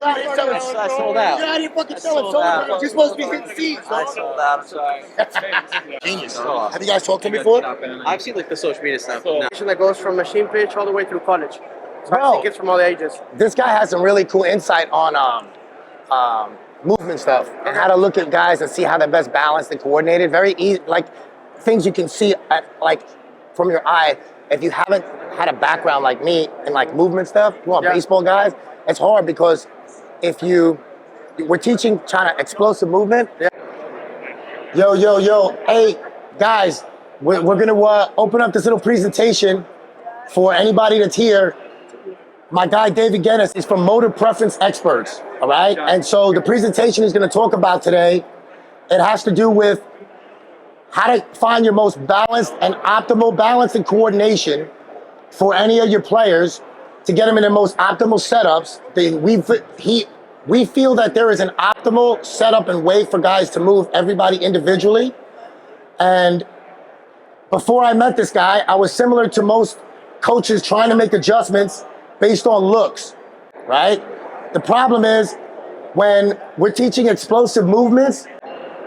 I sold out. You're out here fucking selling soda. You're supposed to be hitting seeds. I sold out. Sorry. Genius. Have you guys talked to him before? I've seen like the social media stuff. That goes from machine pitch all the way through college. So I see kids from all the ages. This guy has some really cool insight on movement stuff and how to look at guys and see how they're best balanced and coordinated. Very easy, like things you can see like from your eye. If you haven't had a background like me in like movement stuff, you want baseball guys, it's hard because if we're teaching China explosive movement. Yo, hey guys, we're gonna open up this little presentation for anybody that's here. My guy David Guinness is from Motor Preference Experts, all right? And so the presentation he's gonna talk about today, it has to do with how to find your most balanced and optimal balance and coordination for any of your players to get them in the most optimal setups. We feel that there is an optimal setup and way for guys to move everybody individually. And before I met this guy, I was similar to most coaches trying to make adjustments based on looks, right? The problem is when we're teaching explosive movements,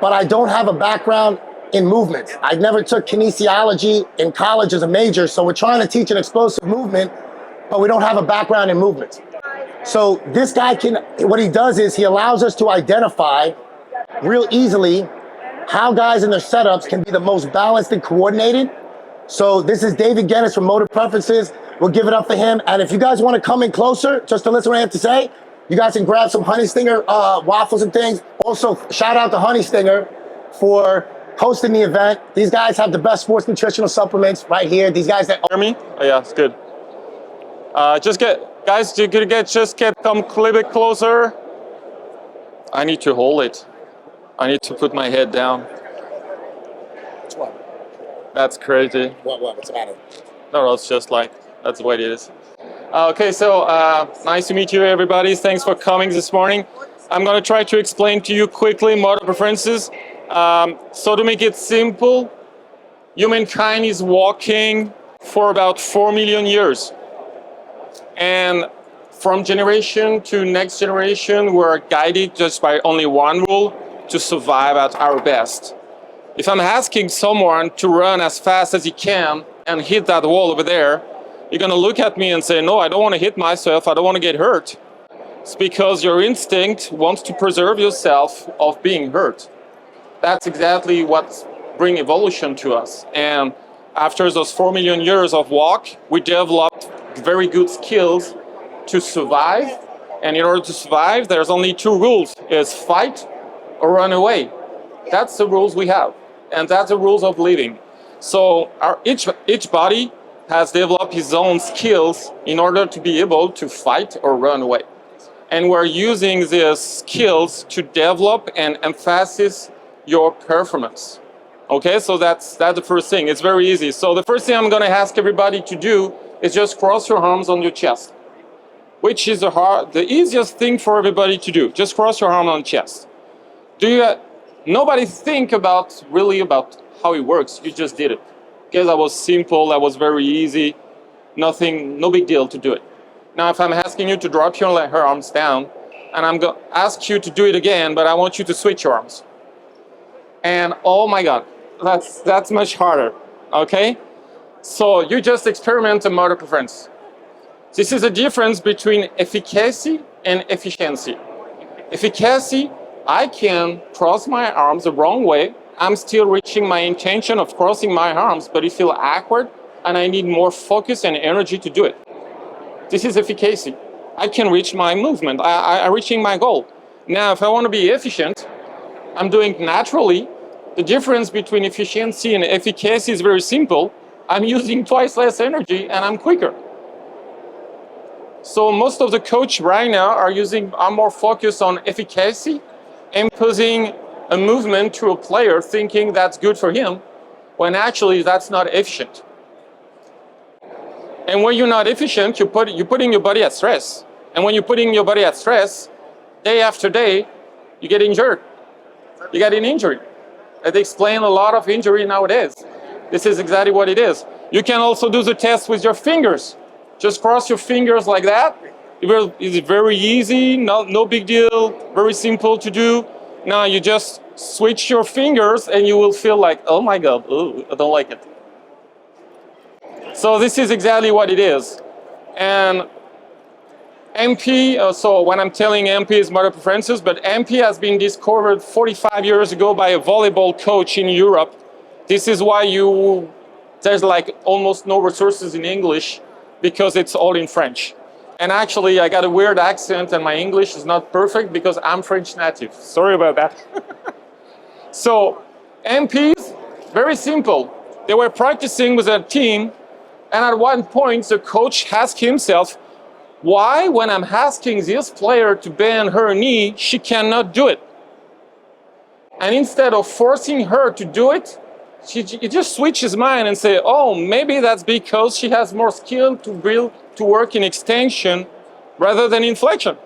but I don't have a background in movements. I never took kinesiology in college as a major, so we're trying to teach an explosive movement, but we don't have a background in movements. So this guy what he does is he allows us to identify real easily how guys in their setups can be the most balanced and coordinated. So this is David Guinness from Motor Preferences. We'll give it up for him. And if you guys want to come in closer, just to listen to what I have to say, you guys can grab some Honey Stinger waffles and things. Also, shout out to Honey Stinger for hosting the event. These guys have the best sports nutritional supplements right here. These guys that hear me? Oh, yeah, it's good. Come a little bit closer. I need to hold it. I need to put my head down. Which one? That's crazy. What's the matter? No, it's just like, that's the way it is. Okay, so nice to meet you, everybody. Thanks for coming this morning. I'm going to try to explain to you quickly motor preferences. So to make it simple, humankind is walking for about 4 million years. And from generation to next generation, we're guided just by only one rule: to survive at our best. If I'm asking someone to run as fast as he can and hit that wall over there, you're going to look at me and say, no, I don't want to hit myself. I don't want to get hurt. It's because your instinct wants to preserve yourself of being hurt. That's exactly what's bring evolution to us. And after those 4 million years of walk, we developed very good skills to survive. And in order to survive, there's only two rules: is fight or run away. That's the rules we have. And that's the rules of living. So each body has developed his own skills in order to be able to fight or run away. And we're using these skills to develop and emphasize your performance. Okay, so that's the first thing. It's very easy. So the first thing I'm going to ask everybody to do is just cross your arms on your chest, which is the easiest thing for everybody to do. Just cross your arm on the chest. Nobody think really about how it works. You just did it. Because that was simple, that was very easy. No big deal to do it. Now, if I'm asking you to drop your arms down, and I'm going to ask you to do it again, but I want you to switch your arms. And oh my God, that's much harder, okay? So you just experiment a motor preference. This is a difference between efficacy and efficiency. Efficacy, I can cross my arms the wrong way. I'm still reaching my intention of crossing my arms, but it feels awkward, and I need more focus and energy to do it. This is efficacy. I can reach my movement. I'm reaching my goal. Now, if I want to be efficient, I'm doing naturally. The difference between efficiency and efficacy is very simple. I'm using twice less energy, and I'm quicker. So most of the coaches right now are more focused on efficacy, imposing a movement to a player thinking that's good for him, when actually that's not efficient. And when you're not efficient, you're putting your body at stress. And when you're putting your body at stress, day after day, you get injured. You get an injury. That explains a lot of injury nowadays. This is exactly what it is. You can also do the test with your fingers. Just cross your fingers like that. It's very easy, no big deal, very simple to do. Now you just switch your fingers and you will feel like, oh my God, ooh, I don't like it. So this is exactly what it is. And MP, so when I'm telling MP is motor preferences, but MP has been discovered 45 years ago by a volleyball coach in Europe. This is why there's like almost no resources in English, because it's all in French. And actually, I got a weird accent and my English is not perfect because I'm French native. Sorry about that. So MPs, very simple. They were practicing with a team, and at one point, the coach asked himself, why, when I'm asking this player to bend her knee, she cannot do it? And instead of forcing her to do it, he just switched his mind and say, oh, maybe that's because she has more skill to work in extension rather than in flexion.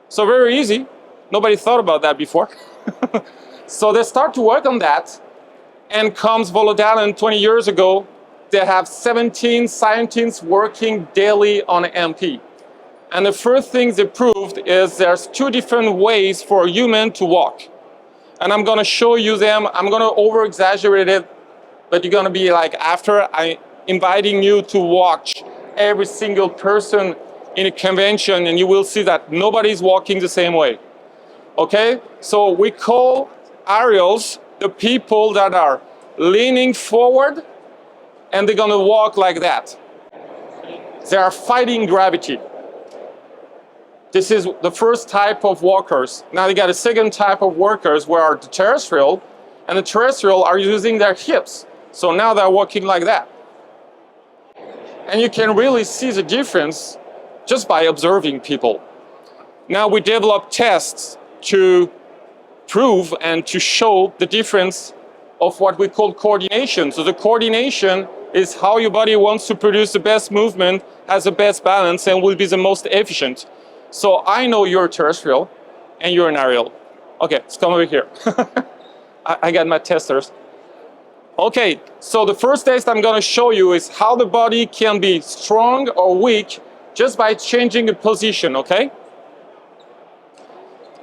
So very easy. Nobody thought about that before. So they start to work on that, and comes Volodalin 20 years ago. They have 17 scientists working daily on MP. And the first thing they proved is there's 2 different ways for a human to walk. And I'm gonna show you them. I'm gonna over-exaggerate it, but you're gonna be like, after I'm inviting you to watch every single person in a convention, and you will see that nobody's walking the same way. Okay? So we call aerials the people that are leaning forward, and they're gonna walk like that. They are fighting gravity. This is the first type of walkers. Now you got a second type of workers, where are the terrestrial, and the terrestrial are using their hips. So now they're walking like that. And you can really see the difference just by observing people. Now we develop tests to prove and to show the difference of what we call coordination. So the coordination is how your body wants to produce the best movement, has the best balance, and will be the most efficient. So I know you're terrestrial and you're an aerial. Okay, let's come over here. I got my testers. Okay, so the first test I'm gonna show you is how the body can be strong or weak just by changing a position, okay?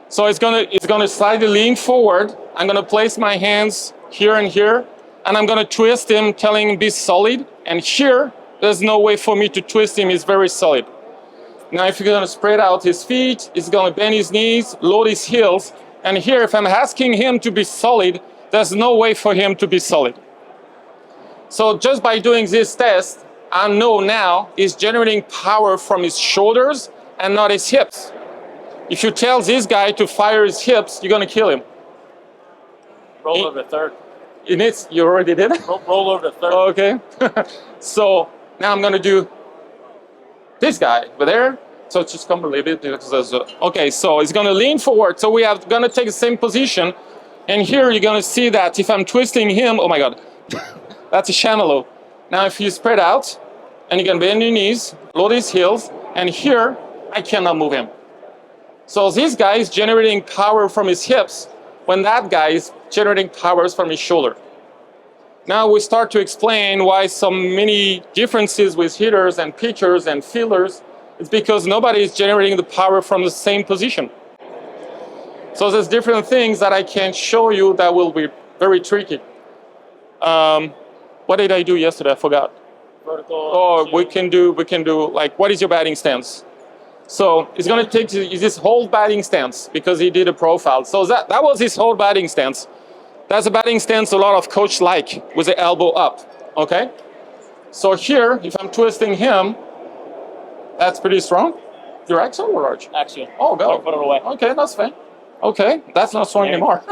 So it's gonna slightly lean forward. I'm gonna place my hands here and here, and I'm gonna twist him, telling him be solid. And here, there's no way for me to twist him, he's very solid. Now if you're gonna spread out his feet, he's gonna bend his knees, load his heels, and here if I'm asking him to be solid, there's no way for him to be solid. So just by doing this test, I know now he's generating power from his shoulders and not his hips. If you tell this guy to fire his hips, you're gonna kill him. Roll over to third. You already did it? Roll over to third. Okay. So now I'm gonna do this guy over there. So just come a little bit. Okay, so he's gonna lean forward. So we are gonna take the same position. And here you're gonna see that if I'm twisting him, oh my God, that's a chamallow. Now if you spread out, and you can bend your knees, load his heels, and here, I cannot move him. So this guy is generating power from his hips, when that guy is generating powers from his shoulder. Now we start to explain why so many differences with hitters and pitchers and fielders. It's because nobody is generating the power from the same position. So there's different things that I can show you that will be very tricky. What did I do yesterday? I forgot. Vertical. Oh, we can do like, what is your batting stance? So he's gonna take this whole batting stance because he did a profile. So that was his whole batting stance. That's a batting stance a lot of coaches like, with the elbow up, okay? So here, if I'm twisting him, that's pretty strong. You're axial or large? Axial. Oh, go. Put it away. Okay, that's fine. Okay, that's not strong anymore.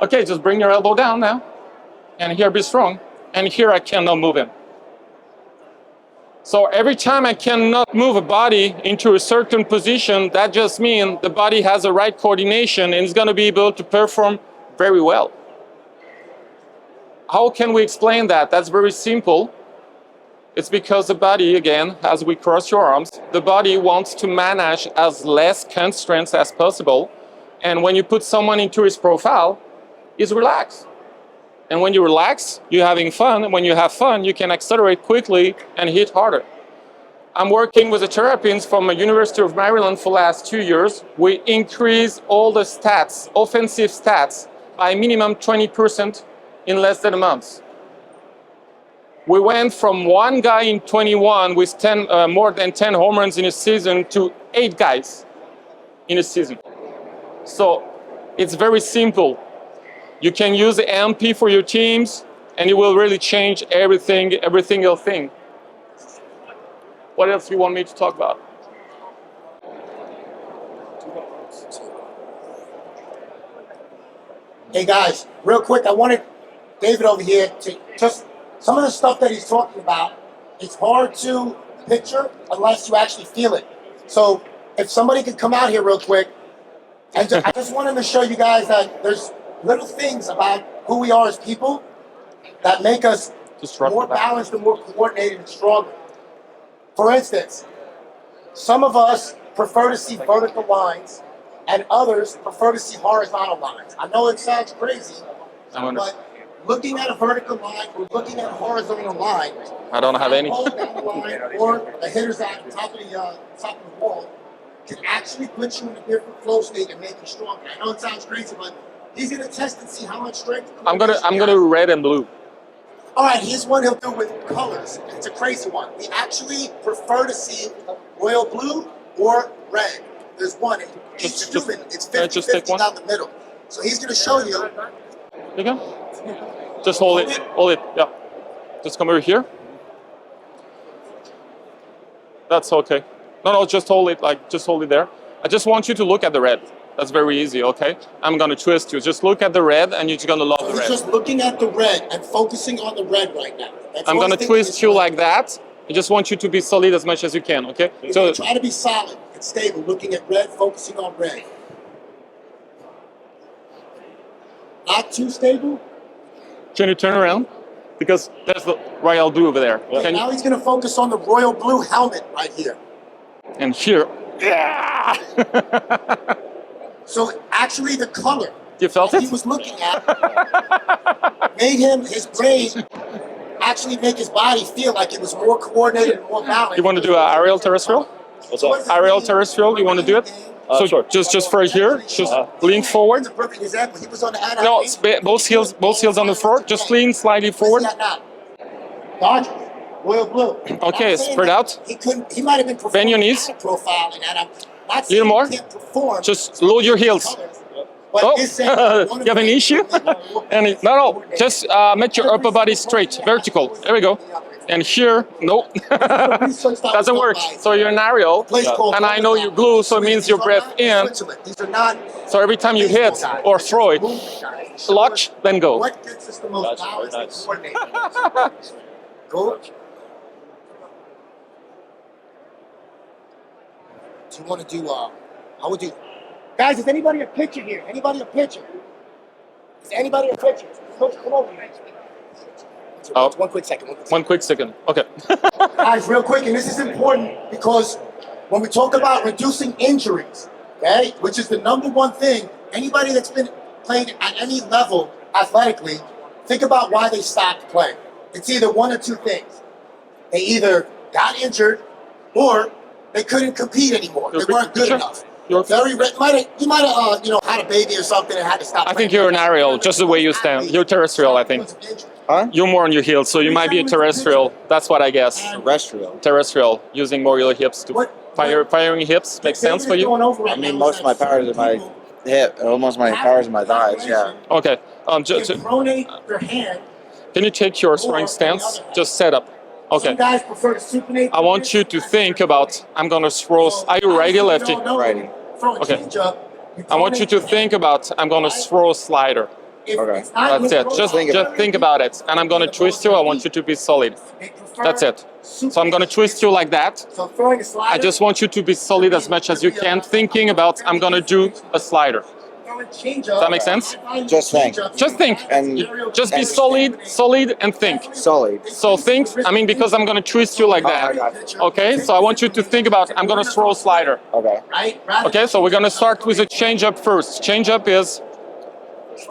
Okay, just bring your elbow down now. And here be strong. And here I cannot move him. So every time I cannot move a body into a certain position, that just means the body has the right coordination and is going to be able to perform very well. How can we explain that? That's very simple. It's because the body, again, as we cross your arms, the body wants to manage as less constraints as possible. And when you put someone into his profile, he's relaxed. And when you relax, you're having fun. And when you have fun, you can accelerate quickly and hit harder. I'm working with the Terrapins from the University of Maryland for the last 2 years. We increase all the stats, offensive stats, by minimum 20% in less than a month. We went from one guy in 21 with more than 10 home runs in a season to 8 guys in a season. So it's very simple. You can use the AMP for your teams, and it will really change everything, every single thing. What else do you want me to talk about? Hey guys, real quick, I wanted David over here to just some of the stuff that he's talking about. It's hard to picture unless you actually feel it. So if somebody could come out here real quick, and I just wanted to show you guys that there's little things about who we are as people that make us more balanced and more coordinated and stronger. For instance, some of us prefer to see vertical lines and others prefer to see horizontal lines. I know it sounds crazy, but looking at a vertical line or looking at a horizontal line, I don't have any. Down the line, or the hitters at the top of the wall can actually put you in a different flow state and make you stronger. I know it sounds crazy, but he's gonna test and see how much strength. I'm gonna red and blue. All right, here's one he'll do with colors. It's a crazy one. We actually prefer to see royal blue or red. There's one. Each human, it's 50-50 down the middle. So he's going to show you. There you go. Just hold it. Hold it. Yeah. Just come over here. That's okay. No, just hold it. Just hold it there. I just want you to look at the red. That's very easy, okay? I'm gonna twist you. Just look at the red and you're just gonna love the red. He's just looking at the red and focusing on the red right now. I'm gonna twist you like that. I just want you to be solid as much as you can, okay? So try to be solid and stable, looking at red, focusing on red. Not too stable. Can you turn around? Because there's the royal blue over there. Okay, now he's gonna focus on the royal blue helmet right here. And here. Yeah! So actually the color you felt it? He was looking at made his brain actually make his body feel like it was more coordinated and more balanced. You want to do an aerial terrestrial? What's up? Aerial terrestrial, you want to do it? So sure. just for here, just lean forward. That's a perfect example. He was on the No, both heels on the floor. Just lean slightly forward. Dodgers, royal blue. Okay, spread out. He might have been performing Bend your knees. profile and that. A little more. Just load your heels. Oh, you have an issue? No, just make your upper body straight, vertical. There we go. And here, no, doesn't work. So you're in aerial, and I know you glue, so it means you breath in. So every time you hit or throw it, clutch, then go. What gets us the most balanced and coordinated? Go. Do you want to do, I would do, guys, is anybody a pitcher here? Anybody a pitcher? Is anybody a pitcher? Coach, come over here. Oh. One quick second. One quick second. Okay. Guys, real quick, and this is important because when we talk about reducing injuries, okay, which is the number one thing, anybody that's been playing at any level athletically, think about why they stopped playing. It's either one or two things. They either got injured or they couldn't compete anymore. They weren't good enough. You might have had a baby or something and had to stop. I think you're an aerial, just the way you stand. You're terrestrial, I think. Huh? You're more on your heels, so you might be a terrestrial. That's what I guess. Terrestrial. Terrestrial, using more your hips to firing hips. Makes sense for you? I mean, most of my power is in my hip, and almost my power is in my thighs. Yeah. Okay. Pronate your hand. Can you take your throwing stance? Just set up. Okay. Some guys prefer to supinate. I want you to think about, I'm going to throw, are you righty or lefty? Righty. Okay. I want you to think about, I'm going to throw a slider. Okay. That's it. Just think about it. And I'm going to twist you. I want you to be solid. That's it. So I'm going to twist you like that. I just want you to be solid as much as you can, thinking about, I'm going to do a slider. Does that make sense? Just think. Just think. And just be solid and think. Solid. So think, because I'm going to twist you like that. Okay, so I want you to think about, I'm going to throw a slider. Okay. Okay, so we're going to start with a change-up first. Change-up is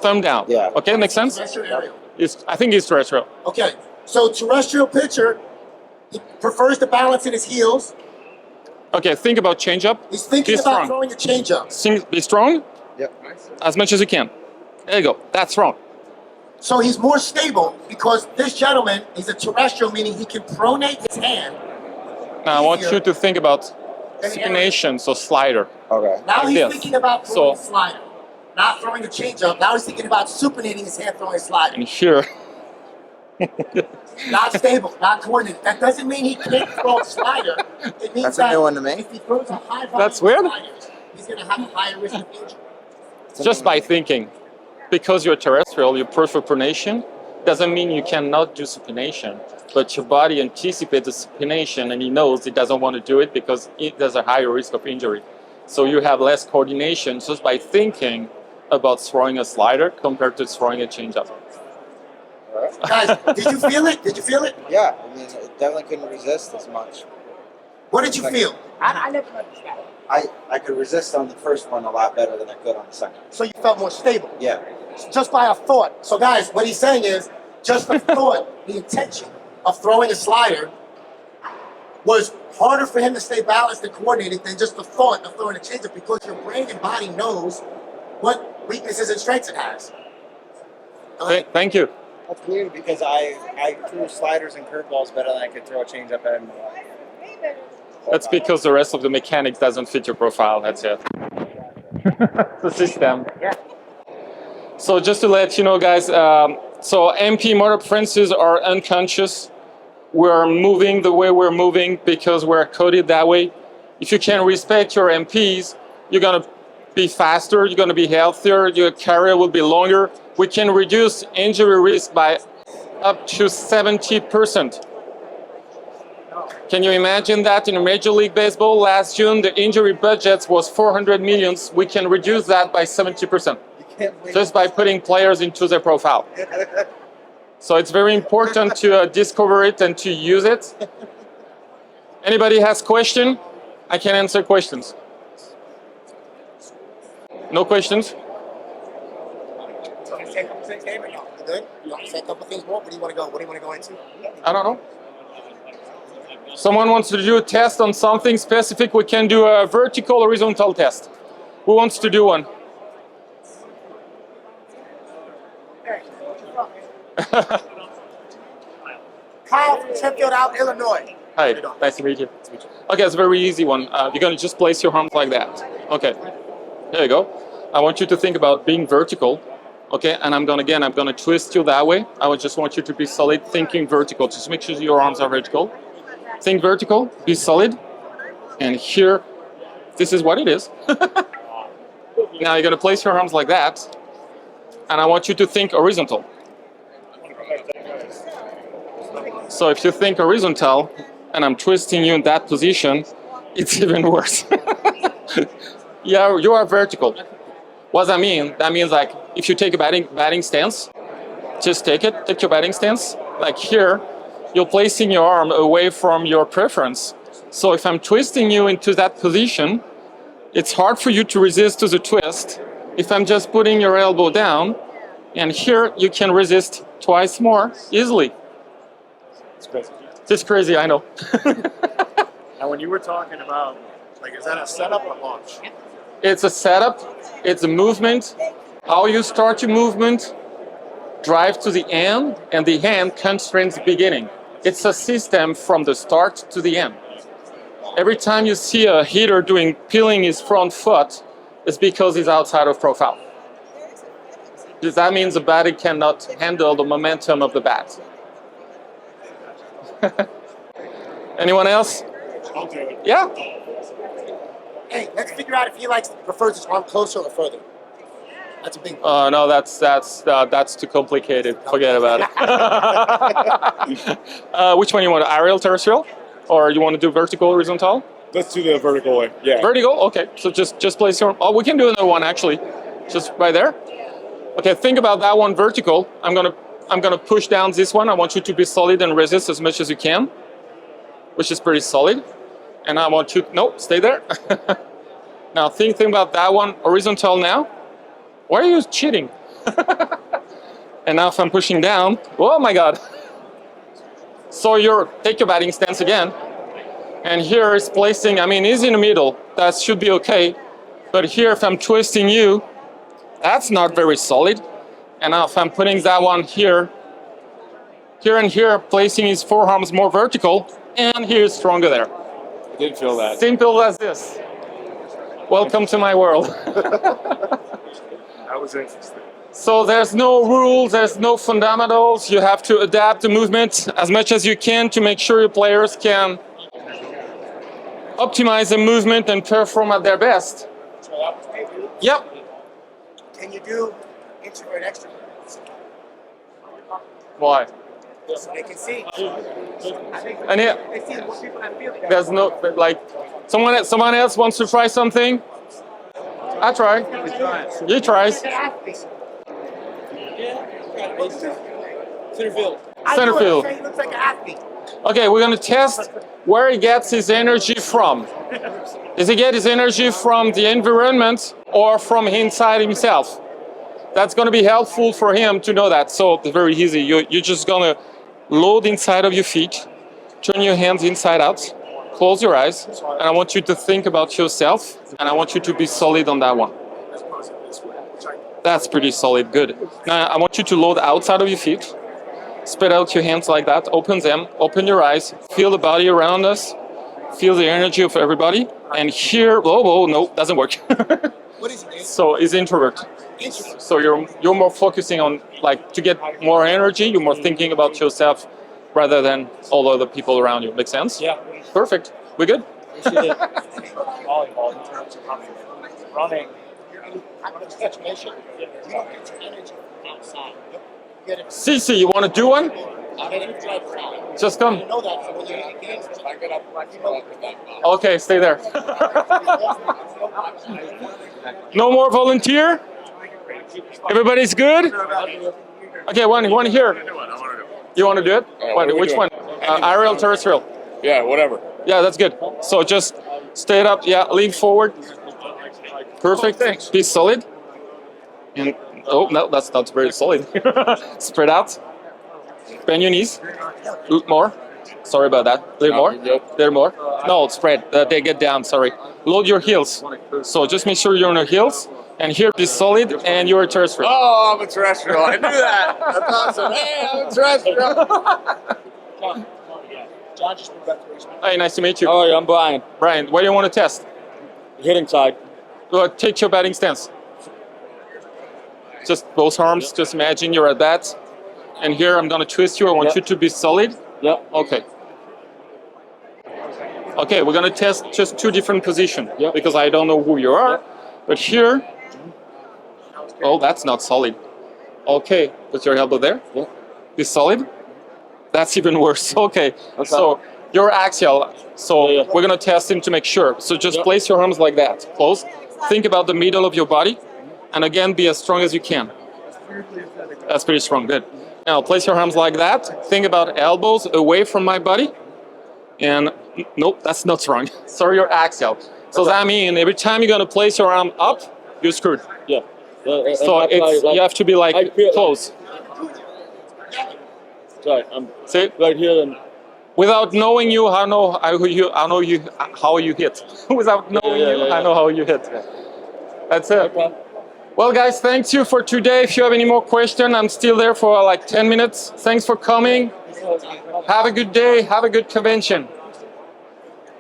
thumb down. Yeah. Okay, makes sense? I think it's terrestrial. Okay, so terrestrial pitcher, He prefers to balance in his heels. Okay, think about changeup. He's thinking Be about strong. throwing a changeup. Be strong Yep. as much as you can. There you go. That's wrong. So he's more stable because this gentleman is a terrestrial, meaning he can pronate his hand. Now I want easier you to think about than the aerial. supination, so slider. Okay. Now like he's this. thinking about throwing So- a slider, not throwing a changeup. Now he's thinking about supinating his hand, throwing a slider. And here, Not stable, not coordinated. That doesn't mean he can't throw a slider. It means That's a that new one to me. if he throws a high volume That's weird. slider, he's going to have a higher risk of injury. just by thinking, because you're terrestrial, you prefer pronation, doesn't mean you cannot do supination. But your body anticipates the supination and he knows it doesn't want to do it because there's a higher risk of injury. So you have less coordination just by thinking about throwing a slider compared to throwing a changeup. Guys, did you feel it? Did you feel it? Yeah, I mean, it definitely couldn't resist as much. What did you feel? I could resist on the first one a lot better than I could on the second. So you felt more stable, Yeah. just by a thought. So guys, what he's saying is, just the thought, the intention of throwing a slider was harder for him to stay balanced and coordinated than just the thought of throwing a changeup because your brain and body knows what weaknesses and strengths it has. Thank you. That's weird because I threw sliders and curveballs better than I could throw a changeup at. That's because the rest of the mechanics doesn't fit your profile. That's it. The system. Yeah. So just to let you know, guys, so MP motor preferences are unconscious. We're moving the way we're moving because we're coded that way. If you can respect your MPs, you're gonna be faster, you're gonna be healthier, your career will be longer. We can reduce injury risk by up to 70%. Can you imagine that in Major League Baseball last June, the injury budget was 400 millions. We can reduce that by 70% just by putting players into their profile. So it's very important to discover it and to use it. Anybody has question? I can answer questions. No questions? Good? You want to say a couple things more? What do you want to go? What do you want to go into? I don't know. Someone wants to do a test on something specific, we can do a vertical horizontal test. Who wants to do one? Kyle from Chenfield out, Illinois. Hi, nice to meet you. Okay, it's a very easy one. You're gonna just place your arms like that. Okay, there you go. I want you to think about being vertical. Okay, and I'm gonna twist you that way. I would just want you to be solid, thinking vertical. Just make sure your arms are vertical. Think vertical, be solid. And here, this is what it is. Now you're gonna place your arms like that. And I want you to think horizontal. So if you think horizontal, and I'm twisting you in that position, it's even worse. Yeah, you are vertical. What does that mean? That means like if you take a batting stance, just take your batting stance. Like here, you're placing your arm away from your preference. So if I'm twisting you into that position, it's hard for you to resist to the twist. If I'm just putting your elbow down, and here you can resist twice more easily. It's crazy. It's crazy, I know. Now, when you were talking about, like, is that a setup or launch? It's a setup, it's a movement. How you start your movement, drive to the end, and the end constrains the beginning. It's a system from the start to the end. Every time you see a hitter peeling his front foot, it's because he's outside of profile. That means the batter cannot handle the momentum of the bat. Anyone else? I'll do it. Yeah? Hey, let's figure out if he prefers his arm closer or further. That's a big one. No, that's too complicated. Forget about it. Which one you want? Aerial, terrestrial, or you want to do vertical, horizontal? Let's do the vertical way. Yeah. Vertical. Okay. So just place your. Oh, we can do another one actually. Just right there. Okay. Think about that one vertical. I'm gonna push down this one. I want you to be solid and resist as much as you can, which is pretty solid. And I want you. No, stay there. Now think about that one horizontal now. Why are you cheating? And now if I'm pushing down, oh my God. So take your batting stance again. And here is placing, I mean, he's in the middle. That should be okay. But here, if I'm twisting you, that's not very solid. And now if I'm putting that one here and here, placing his forearms more vertical, and he is stronger there. I did feel that. Simple as this. Welcome to my world. That was interesting. So there's no rules, there's no fundamentals. You have to adapt the movement as much as you can to make sure your players can optimize the movement and perform at their best. Yep. Can you do introvert extrovert? Why? So they can see. And yeah, They see what people have feeling. there's no, like, someone else wants to try something? I try. You try. Center field. Center field. He looks like an athlete. Okay, we're going to test where he gets his energy from. Does he get his energy from the environment or from inside himself? That's going to be helpful for him to know that. So it's very easy. You're just going to load inside of your feet, turn your hands inside out, close your eyes, and I want you to think about yourself, and I want you to be solid on that one. That's pretty solid, good. Now I want you to load outside of your feet, spread out your hands like that, open them, open your eyes, feel the body around us, feel the energy of everybody, and here, oh no, doesn't work. What is it? So it's introvert. So you're more focusing on, like, to get more energy, you're more thinking about yourself rather than all other people around you. Make sense? Yeah. Perfect. We good? Volleyball in terms of running. CC, you want to do one? Just come. Okay, stay there. No more volunteer? Everybody's good? Okay, one here. You want to do it? Which one? Aerial, terrestrial? Yeah, whatever. Yeah, that's good. So just stay up. Yeah, lean forward. Perfect. Be solid. And oh no, that's not very solid. Spread out. Bend your knees. More. Sorry about that. A little more. A little more. No, spread. They get down. Sorry. Load your heels. So just make sure you're on your heels. And here, be solid, and you're a terrestrial. Oh, I'm a terrestrial. I knew that. That's awesome. Hey, I'm a terrestrial. John just moved back to Richmond. Hey, nice to meet you. Oh, yeah, I'm Brian. Brian, what do you want to test? Hitting side. Take your batting stance. Just both arms. Just imagine you're at that. And here, I'm going to twist you. I want you to be solid. Yep. Okay. Okay, we're going to test just two different positions because I don't know who you are. But here, oh, that's not solid. Okay, put your elbow there. Be solid. That's even worse. Okay, so you're axial. So we're going to test him to make sure. So just place your arms like that, close. Think about the middle of your body. And again, be as strong as you can. That's pretty strong, good. Now place your arms like that. Think about elbows away from my body. And nope, that's not strong. Sorry, you're axial. So that means every time you're going to place your arm up, you're screwed. Yeah. So you have to be like close. Sorry, I'm See? right here and Without knowing you, I know how you hit. Without knowing you, I know how you hit. That's it. Well, guys, thank you for today. If you have any more questions, I'm still there for like 10 minutes. Thanks for coming. Have a good day. Have a good convention.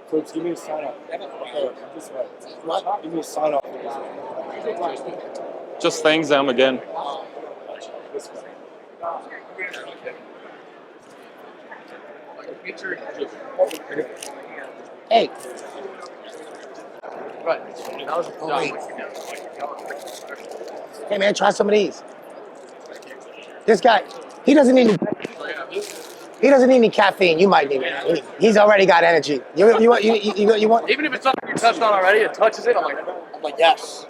So give me a sign off. What? Give me a sign off. Just thank them again. Hey. Hey man, try some of these. This guy, he doesn't need any caffeine. You might need it. He's already got energy. You want? Even if it's something you touched on already, it touches it. I'm like yes.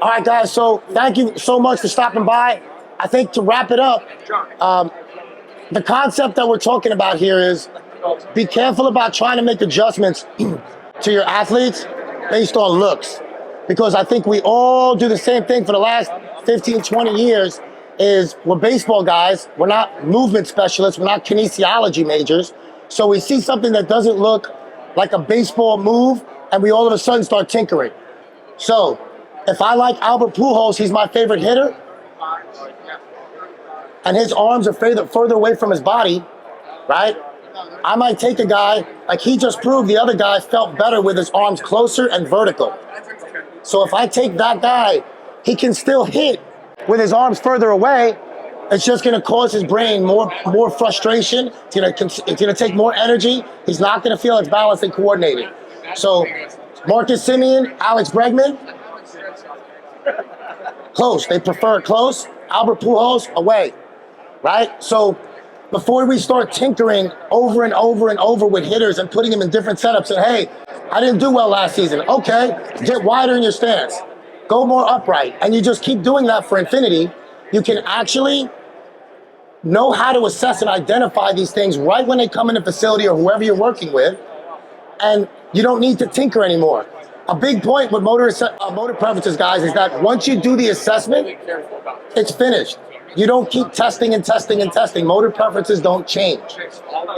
All right, guys. So thank you so much for stopping by. I think to wrap it up, the concept that we're talking about here is be careful about trying to make adjustments to your athletes based on looks. Because I think we all do the same thing for the last 15, 20 years. is we're baseball guys. We're not movement specialists. We're not kinesiology majors. So we see something that doesn't look like a baseball move, and we all of a sudden start tinkering. So if I like Albert Pujols, he's my favorite hitter, and his arms are further away from his body, right? I might take a guy, like he just proved the other guy felt better with his arms closer and vertical. So if I take that guy, he can still hit with his arms further away. It's just gonna cause his brain more frustration. It's gonna take more energy. He's not gonna feel as balanced and coordinated. So Marcus Semien, Alex Bregman, close. They prefer close. Albert Pujols, away, right? So before we start tinkering over and over and over with hitters and putting them in different setups and hey, I didn't do well last season. Okay, get wider in your stance. Go more upright. And you just keep doing that for infinity. You can actually know how to assess and identify these things right when they come in the facility or whoever you're working with. And you don't need to tinker anymore. A big point with motor preferences, guys, is that once you do the assessment, it's finished. You don't keep testing and testing and testing. Motor preferences don't change.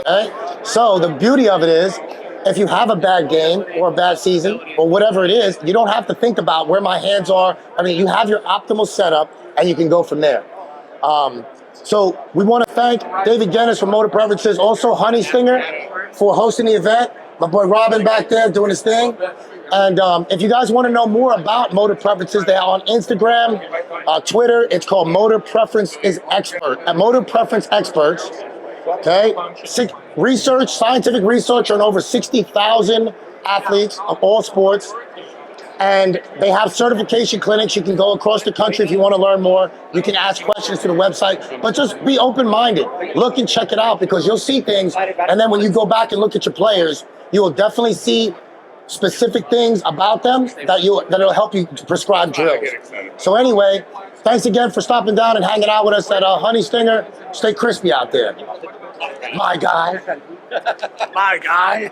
Okay? So the beauty of it is, if you have a bad game or a bad season or whatever it is, you don't have to think about where my hands are. I mean, you have your optimal setup and you can go from there. So we want to thank David Guinness from Motor Preferences, also Honey Stinger for hosting the event. My boy Robin back there doing his thing. And if you guys want to know more about Motor Preferences, they're on Instagram, Twitter. It's called Motor Preference is Expert. At Motor Preference Experts, okay? Scientific research on over 60,000 athletes of all sports. And they have certification clinics. You can go across the country if you want to learn more. You can ask questions to the website, but just be open-minded. Look and check it out because you'll see things. And then when you go back and look at your players, you will definitely see specific things about them that'll help you prescribe drills. So anyway, thanks again for stopping down and hanging out with us at Honey Stinger. Stay crispy out there. My guy. My guy.